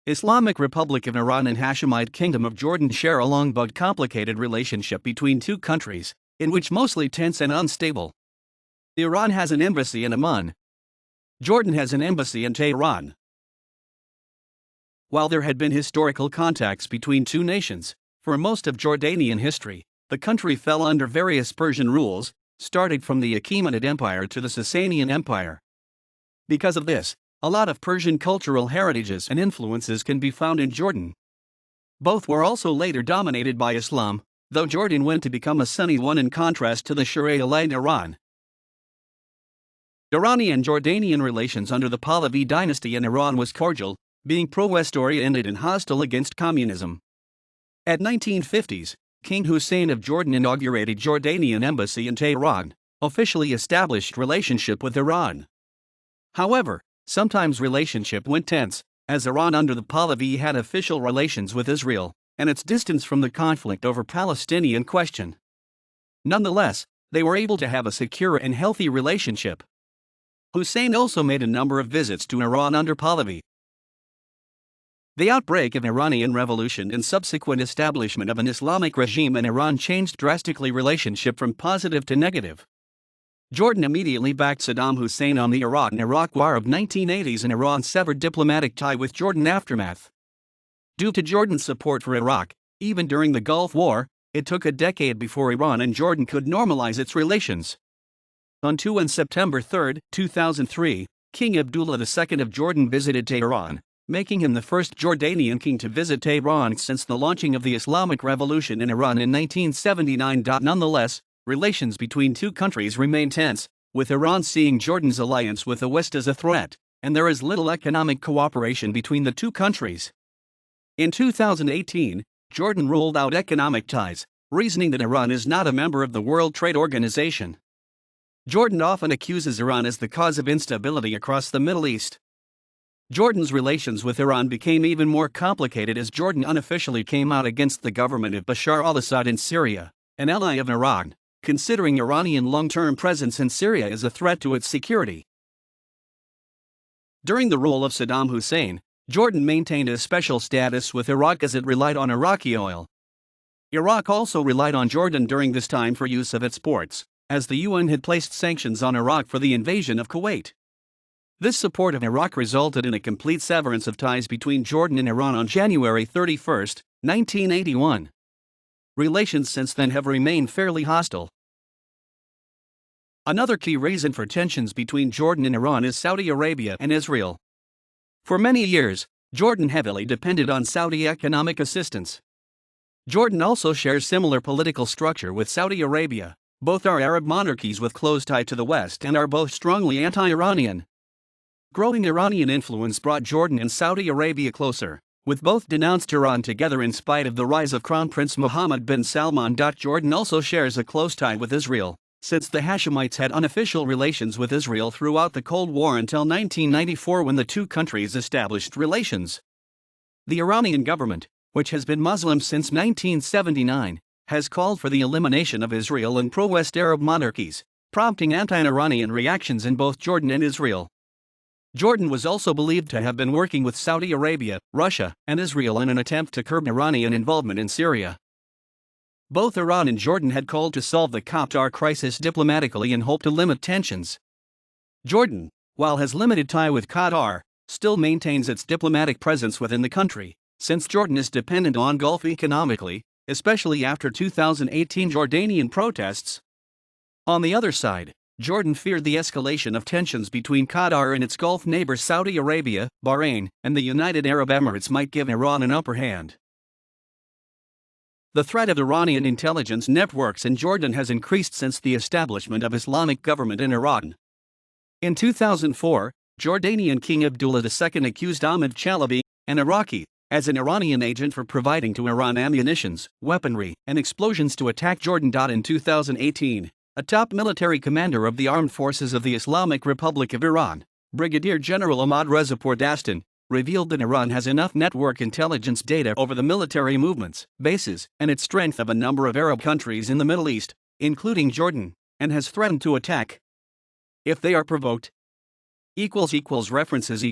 Islamic Republic of Iran and Hashemite Kingdom of Jordan share a long but complicated relationship between two countries, in which mostly tense and unstable. Iran has an embassy in Amman. Jordan has an embassy in Tehran. While there had been historical contacts between two nations, for most of Jordanian history, the country fell under various Persian rules, starting from the Achaemenid Empire to the Sasanian Empire. Because of this, a lot of Persian cultural heritages and influences can be found in Jordan. Both were also later dominated by Islam, though Jordan went to become a Sunni one in contrast to the Sharia-led Iran. Iranian-Jordanian relations under the Pahlavi dynasty in Iran was cordial, being pro-West oriented and hostile against communism. At 1950s, King Hussein of Jordan inaugurated Jordanian embassy in Tehran, officially established relationship with Iran. However, sometimes relationship went tense, as Iran under the Pahlavi had official relations with Israel, and its distance from the conflict over Palestinian question. Nonetheless, they were able to have a secure and healthy relationship. Hussein also made a number of visits to Iran under Pahlavi. The outbreak of Iranian Revolution and subsequent establishment of an Islamic regime in Iran changed drastically relationship from positive to negative. Jordan immediately backed Saddam Hussein on the Iraq War of 1980s, and Iran severed diplomatic tie with Jordan aftermath. Due to Jordan's support for Iraq, even during the Gulf War, it took a decade before Iran and Jordan could normalize its relations. On September 3, 2003, King Abdullah II of Jordan visited Tehran, making him the first Jordanian king to visit Tehran since the launching of the Islamic Revolution in Iran in 1979. Nonetheless, relations between two countries remain tense, with Iran seeing Jordan's alliance with the West as a threat, and there is little economic cooperation between the two countries. In 2018, Jordan ruled out economic ties, reasoning that Iran is not a member of the World Trade Organization. Jordan often accuses Iran as the cause of instability across the Middle East. Jordan's relations with Iran became even more complicated as Jordan unofficially came out against the government of Bashar al-Assad in Syria, an ally of Iran, considering Iranian long-term presence in Syria as a threat to its security. During the rule of Saddam Hussein, Jordan maintained a special status with Iraq as it relied on Iraqi oil. Iraq also relied on Jordan during this time for use of its ports, as the UN had placed sanctions on Iraq for the invasion of Kuwait. This support of Iraq resulted in a complete severance of ties between Jordan and Iran on January 31, 1981. Relations since then have remained fairly hostile. Another key reason for tensions between Jordan and Iran is Saudi Arabia and Israel. For many years, Jordan heavily depended on Saudi economic assistance. Jordan also shares similar political structure with Saudi Arabia. Both are Arab monarchies with close tie to the West and are both strongly anti-Iranian. Growing Iranian influence brought Jordan and Saudi Arabia closer, with both denounced Iran together in spite of the rise of Crown Prince Mohammed bin Salman. Jordan also shares a close tie with Israel, since the Hashemites had unofficial relations with Israel throughout the Cold War until 1994, when the two countries established relations. The Iranian government, which has been Muslim since 1979, has called for the elimination of Israel and pro-West Arab monarchies, prompting anti-Iranian reactions in both Jordan and Israel. Jordan was also believed to have been working with Saudi Arabia, Russia, and Israel in an attempt to curb Iranian involvement in Syria. Both Iran and Jordan had called to solve the Qatar crisis diplomatically and hoped to limit tensions. Jordan, while has limited tie with Qatar, still maintains its diplomatic presence within the country, since Jordan is dependent on Gulf economically, especially after 2018 Jordanian protests. On the other side, Jordan feared the escalation of tensions between Qatar and its Gulf neighbors Saudi Arabia, Bahrain, and the United Arab Emirates might give Iran an upper hand. The threat of Iranian intelligence networks in Jordan has increased since the establishment of Islamic government in Iran. In 2004, Jordanian King Abdullah II accused Ahmed Chalabi, an Iraqi, as an Iranian agent for providing to Iran ammunitions, weaponry, and explosions to attack Jordan. In 2018, a top military commander of the Armed Forces of the Islamic Republic of Iran, Brigadier General Ahmad Reza Pordastan, revealed that Iran has enough network intelligence data over the military movements, bases, and its strength of a number of Arab countries in the Middle East, including Jordan, and has threatened to attack if they are provoked. References